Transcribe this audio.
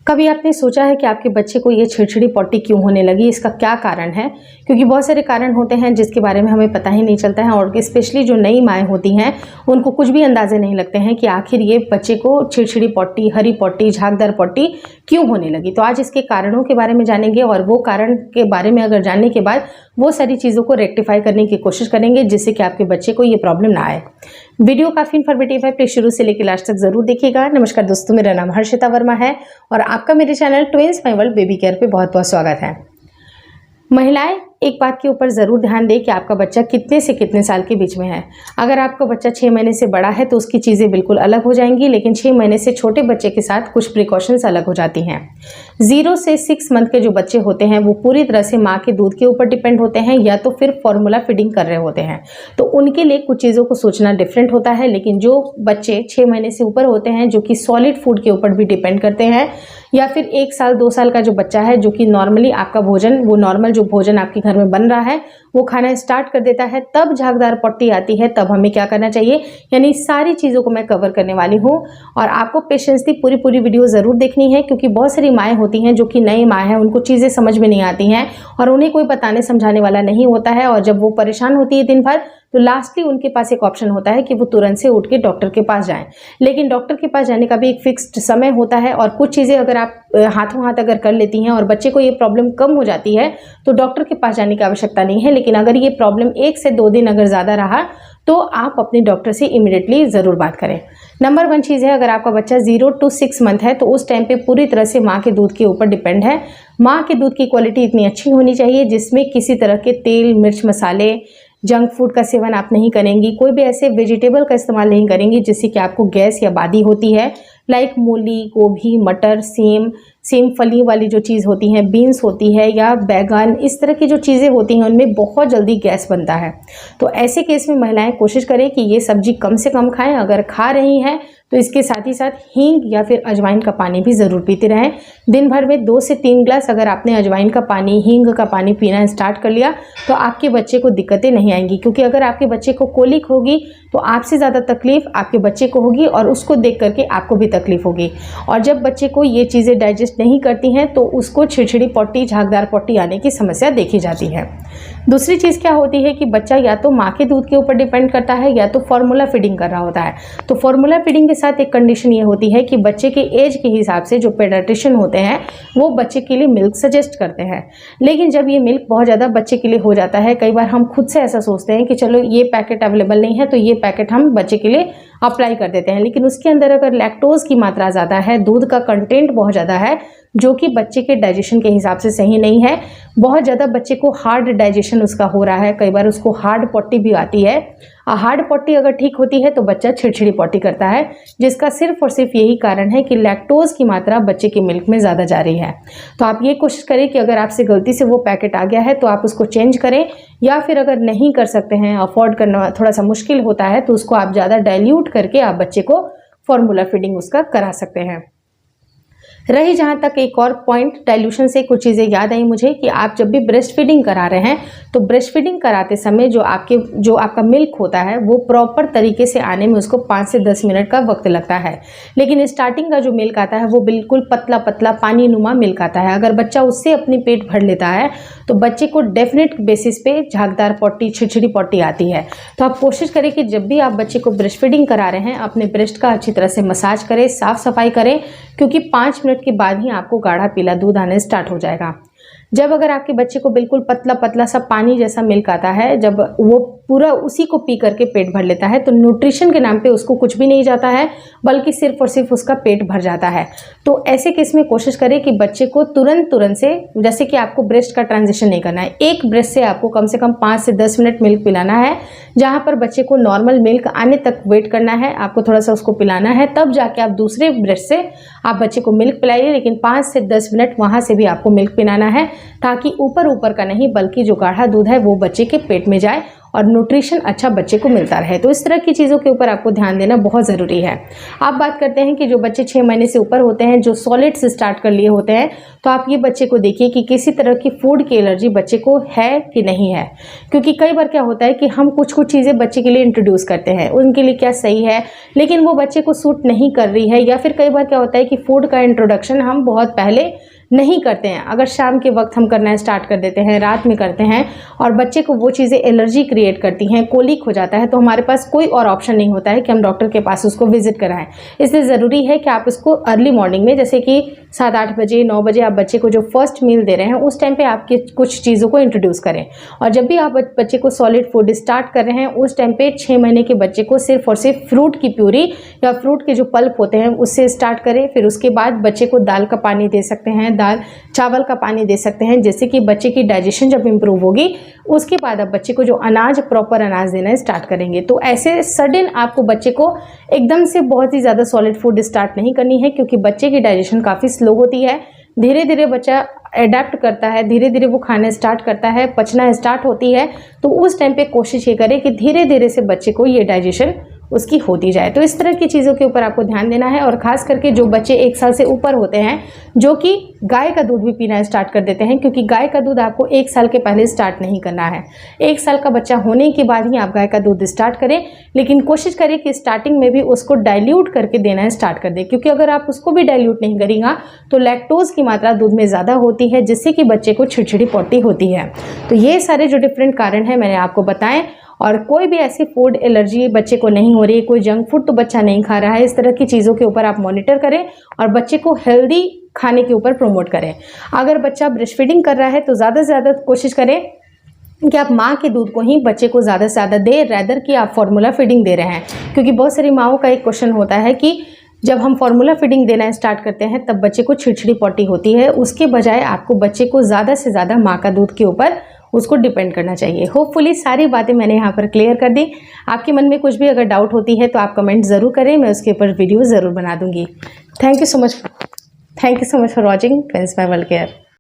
कभी आपने सोचा है कि आपके बच्चे को ये छिड़छिड़ी पॉटी क्यों होने लगी, इसका क्या कारण है? क्योंकि बहुत सारे कारण होते हैं जिसके बारे में हमें पता ही नहीं चलता है और स्पेशली जो नई माएँ होती हैं उनको कुछ भी अंदाजे नहीं लगते हैं कि आखिर ये बच्चे को छिड़छिड़ी पॉटी, हरी पॉटी, झागदार पॉटी क्यों होने लगी। तो आज इसके कारणों के बारे में जानेंगे और वो कारण के बारे में अगर जानने के बाद वो सारी चीज़ों को रेक्टिफाई करने की कोशिश करेंगे जिससे कि आपके बच्चे को ये प्रॉब्लम ना आए। वीडियो काफ़ी इन्फॉर्मेटिव है, प्लीज शुरू से लेकर लास्ट तक जरूर देखिएगा। नमस्कार दोस्तों, मेरा नाम हर्षिता वर्मा है और आपका मेरे channel twins my world baby care पे बहुत बहुत स्वागत है। महिलाएं एक बात के ऊपर ज़रूर ध्यान दें कि आपका बच्चा कितने से कितने साल के बीच में है। अगर आपका बच्चा 6 महीने से बड़ा है तो उसकी चीज़ें बिल्कुल अलग हो जाएंगी, लेकिन 6 महीने से छोटे बच्चे के साथ कुछ प्रिकॉशंस अलग हो जाती हैं। 0 से 6 मंथ के जो बच्चे होते हैं वो पूरी तरह से माँ के दूध के ऊपर डिपेंड होते हैं या तो फिर फॉर्मूला फीडिंग कर रहे होते हैं, तो उनके लिए कुछ चीज़ों को सोचना डिफरेंट होता है। लेकिन जो बच्चे 6 महीने से ऊपर होते हैं जो कि सॉलिड फूड के ऊपर भी डिपेंड करते हैं, या फिर 1 साल 2 साल का जो बच्चा है जो कि नॉर्मली आपका भोजन, वो नॉर्मल जो भोजन आपके घर में बन रहा है वो खाना स्टार्ट कर देता है, तब झागदार पट्टी आती है, तब हमें क्या करना चाहिए। यानी सारी चीज़ों को मैं कवर करने वाली हूँ और आपको पेशेंसली पूरी वीडियो ज़रूर देखनी है, क्योंकि बहुत सारी माएँ होती हैं जो कि नई माँ हैं, उनको चीज़ें समझ में नहीं आती हैं और उन्हें कोई बताने समझाने वाला नहीं होता है। और जब वो परेशान होती है दिन भर तो लास्टली उनके पास एक ऑप्शन होता है कि वो तुरंत से उठ के डॉक्टर के पास जाएं। लेकिन डॉक्टर के पास जाने का भी एक फिक्स्ड समय होता है और कुछ चीज़ें अगर आप हाथों हाथ अगर कर लेती हैं और बच्चे को ये प्रॉब्लम कम हो जाती है तो डॉक्टर के पास जाने की आवश्यकता नहीं है। लेकिन अगर ये प्रॉब्लम 1 से 2 दिन अगर ज़्यादा रहा तो आप अपने डॉक्टर से इमीडिएटली ज़रूर बात करें। नंबर 1 चीज़ है, अगर आपका बच्चा 0 to 6 मंथ है तो उस टाइम पे पूरी तरह से माँ के दूध के ऊपर डिपेंड है। माँ के दूध की क्वालिटी इतनी अच्छी होनी चाहिए जिसमें किसी तरह के तेल, मिर्च, मसाले, जंक फूड का सेवन आप नहीं करेंगी, कोई भी ऐसे वेजिटेबल का इस्तेमाल नहीं करेंगी जिससे कि आपको गैस या बादी होती है। लाइक मूली, गोभी, मटर, सेम फली वाली जो चीज़ होती हैं, बीन्स होती है या बैगन, इस तरह की जो चीज़ें होती हैं उनमें बहुत जल्दी गैस बनता है। तो ऐसे केस में महिलाएं कोशिश करें कि ये सब्जी कम से कम खाएं। अगर खा रही हैं तो इसके साथ ही साथ हींग या फिर अजवाइन का पानी भी ज़रूर पीते रहें। दिन भर में 2 से 3 ग्लास अगर आपने अजवाइन का पानी, हींग का पानी पीना स्टार्ट कर लिया तो आपके बच्चे को दिक्कतें नहीं आएंगी। क्योंकि अगर आपके बच्चे को कोलिक होगी तो आपसे ज़्यादा तकलीफ आपके बच्चे को होगी और उसको देख करके आपको भी तकलीफ होगी। और जब बच्चे को ये चीज़ें डाइजेस्ट नहीं करती हैं तो उसको छिड़छिड़ी पॉटी, झागदार पॉटी आने की समस्या देखी जाती है। दूसरी चीज़ क्या होती है कि बच्चा या तो माँ के दूध के ऊपर डिपेंड करता है या तो फॉर्मूला फीडिंग कर रहा होता है। तो फॉर्मूला फीडिंग के साथ एक कंडीशन ये होती है कि बच्चे के एज के हिसाब से जो पेडियाट्रिशियन होते हैं वो बच्चे के लिए मिल्क सजेस्ट करते हैं। लेकिन जब ये मिल्क बहुत ज़्यादा बच्चे के लिए हो जाता है, कई बार हम खुद से ऐसा सोचते हैं कि चलो ये पैकेट अवेलेबल नहीं है तो ये पैकेट हम बच्चे के लिए अप्लाई कर देते हैं, लेकिन उसके अंदर अगर लैक्टोज की मात्रा ज़्यादा है, दूध का कंटेंट बहुत ज़्यादा है जो कि बच्चे के डाइजेशन के हिसाब से सही नहीं है, बहुत ज़्यादा बच्चे को हार्ड डाइजेशन उसका हो रहा है, कई बार उसको हार्ड पॉटी भी आती है। हार्ड पॉटी अगर ठीक होती है तो बच्चा छिड़छिड़ी पॉटी करता है, जिसका सिर्फ और सिर्फ यही कारण है कि लैक्टोज की मात्रा बच्चे के मिल्क में ज़्यादा जा रही है। तो आप ये कोशिश करें कि अगर आपसे गलती से वो पैकेट आ गया है तो आप उसको चेंज करें, या फिर अगर नहीं कर सकते हैं, अफोर्ड करना थोड़ा सा मुश्किल होता है, तो उसको आप ज़्यादा डाइल्यूट करके आप बच्चे को फॉर्मूला फीडिंग उसका करा सकते हैं। रही जहाँ तक एक और पॉइंट डाइल्यूशन से, कुछ चीज़ें याद आई मुझे कि आप जब भी ब्रेस्ट फीडिंग करा रहे हैं तो ब्रेस्ट फीडिंग कराते समय जो आपका मिल्क होता है वो प्रॉपर तरीके से आने में उसको 5 से 10 मिनट का वक्त लगता है। लेकिन स्टार्टिंग का जो मिल्क आता है वो बिल्कुल पतला पतला पानी नुमा मिल्क आता है। अगर बच्चा उससे अपनी पेट भर लेता है तो बच्चे को डेफिनेट बेसिस पे झागदार पॉटी, छिड़छिड़ी पॉटी आती है। तो आप कोशिश करें कि जब भी आप बच्चे को ब्रेस्ट फीडिंग करा रहे हैं अपने ब्रेस्ट का अच्छी तरह से मसाज करें, साफ सफाई करें, क्योंकि 5 मिनट के बाद ही आपको गाढ़ा पीला दूध आने स्टार्ट हो जाएगा। जब अगर आपके बच्चे को बिल्कुल पतला पतला सा पानी जैसा मिल्क आता है, जब वो पूरा उसी को पी करके पेट भर लेता है तो न्यूट्रिशन के नाम पे उसको कुछ भी नहीं जाता है, बल्कि सिर्फ और सिर्फ उसका पेट भर जाता है। तो ऐसे केस में कोशिश करें कि बच्चे को तुरंत से, जैसे कि आपको ब्रेस्ट का ट्रांजिशन नहीं करना है, एक ब्रेस्ट से आपको कम से कम 5 से 10 मिनट मिल्क पिलाना है। जहाँ पर बच्चे को नॉर्मल मिल्क आने तक वेट करना है, आपको थोड़ा सा उसको पिलाना है, तब जाके आप दूसरे ब्रेस्ट से आप बच्चे को मिल्क पिलाइए। लेकिन 5 से 10 मिनट वहाँ से भी आपको मिल्क पिलाना है, ताकि ऊपर का नहीं बल्कि जो गाढ़ा दूध है वो बच्चे के पेट में जाए और न्यूट्रिशन अच्छा बच्चे को मिलता रहे। तो इस तरह की चीज़ों के ऊपर आपको ध्यान देना बहुत ज़रूरी है। आप बात करते हैं कि जो बच्चे 6 महीने से ऊपर होते हैं, जो सॉलिड्स स्टार्ट कर लिए होते हैं, तो आप ये बच्चे को देखिए कि किसी तरह की फूड की एलर्जी बच्चे को है कि नहीं है। क्योंकि कई बार क्या होता है कि हम कुछ चीज़ें बच्चे के लिए इंट्रोड्यूस करते हैं, उनके लिए क्या सही है, लेकिन वो बच्चे को सूट नहीं कर रही है। या फिर कई बार क्या होता है कि फूड का इंट्रोडक्शन हम बहुत पहले नहीं करते हैं। अगर शाम के वक्त हम करना स्टार्ट कर देते हैं, रात में करते हैं, और बच्चे को वो चीज़ें एलर्जी क्रिएट करती हैं, कोलिक हो जाता है, तो हमारे पास कोई और ऑप्शन नहीं होता है कि हम डॉक्टर के पास उसको विजिट कराएं। इसलिए ज़रूरी है कि आप उसको अर्ली मॉर्निंग में, जैसे कि 7-8 बजे 9 बजे आप बच्चे को जो फर्स्ट मील दे रहे हैं उस टाइम पे आपके कुछ चीज़ों को इंट्रोड्यूस करें। और जब भी आप बच्चे को सॉलिड फूड स्टार्ट कर रहे हैं उस टाइम पे 6 महीने के बच्चे को सिर्फ और सिर्फ फ्रूट की प्यूरी या फ्रूट के जो पल्प होते हैं उससे स्टार्ट करें। फिर उसके बाद बच्चे को दाल का पानी दे सकते हैं, दाल चावल का पानी दे सकते हैं, जिससे कि बच्चे की डाइजेशन जब इम्प्रूव होगी उसके बाद आप बच्चे को जो अनाज, प्रॉपर अनाज देना स्टार्ट करेंगे। तो ऐसे सडन आपको बच्चे को एकदम से बहुत ही ज़्यादा सॉलिड फूड स्टार्ट नहीं करनी है, क्योंकि बच्चे की डाइजेशन काफ़ी स्लो होती है। धीरे धीरे बच्चा अडेप्ट करता है, धीरे धीरे वो खाना स्टार्ट करता है, पचना स्टार्ट होती है। तो उस टाइम पे कोशिश ये करें कि धीरे धीरे से बच्चे को ये डाइजेशन उसकी होती जाए। तो इस तरह की चीज़ों के ऊपर आपको ध्यान देना है। और ख़ास करके जो बच्चे 1 साल से ऊपर होते हैं, जो कि गाय का दूध भी पीना स्टार्ट कर देते हैं, क्योंकि गाय का दूध आपको 1 साल के पहले स्टार्ट नहीं करना है। 1 साल का बच्चा होने के बाद ही आप गाय का दूध स्टार्ट करें, लेकिन कोशिश करें कि स्टार्टिंग में भी उसको डाइल्यूट करके देना स्टार्ट कर दें, क्योंकि अगर आप उसको भी डाइल्यूट नहीं करेंगे तो लैक्टोज की मात्रा दूध में ज़्यादा होती है, जिससे कि बच्चे को छिड़छिड़ी पॉटी होती है। तो ये सारे जो डिफरेंट कारण हैं मैंने आपको बताएं। और कोई भी ऐसी फूड एलर्जी बच्चे को नहीं हो रही है, कोई जंक फूड तो बच्चा नहीं खा रहा है, इस तरह की चीज़ों के ऊपर आप मॉनिटर करें और बच्चे को हेल्दी खाने के ऊपर प्रमोट करें। अगर बच्चा ब्रेस्ट फीडिंग कर रहा है तो ज़्यादा से ज़्यादा कोशिश करें कि आप माँ के दूध को ही बच्चे को ज़्यादा से ज़्यादा दें, रैदर कि आप फार्मूला फीडिंग दे रहे हैं। क्योंकि बहुत सारी माँओं का एक क्वेश्चन होता है कि जब हम फार्मूला फीडिंग देना स्टार्ट करते हैं तब बच्चे को छिड़छिड़ी पॉटी होती है। उसके बजाय आपको बच्चे को ज़्यादा से ज़्यादा माँ का दूध के ऊपर उसको डिपेंड करना चाहिए। होपफुली सारी बातें मैंने यहाँ पर क्लियर कर दी। आपके मन में कुछ भी अगर डाउट होती है तो आप कमेंट ज़रूर करें, मैं उसके ऊपर वीडियो ज़रूर बना दूँगी। Thank you so much for watching twins bye well care.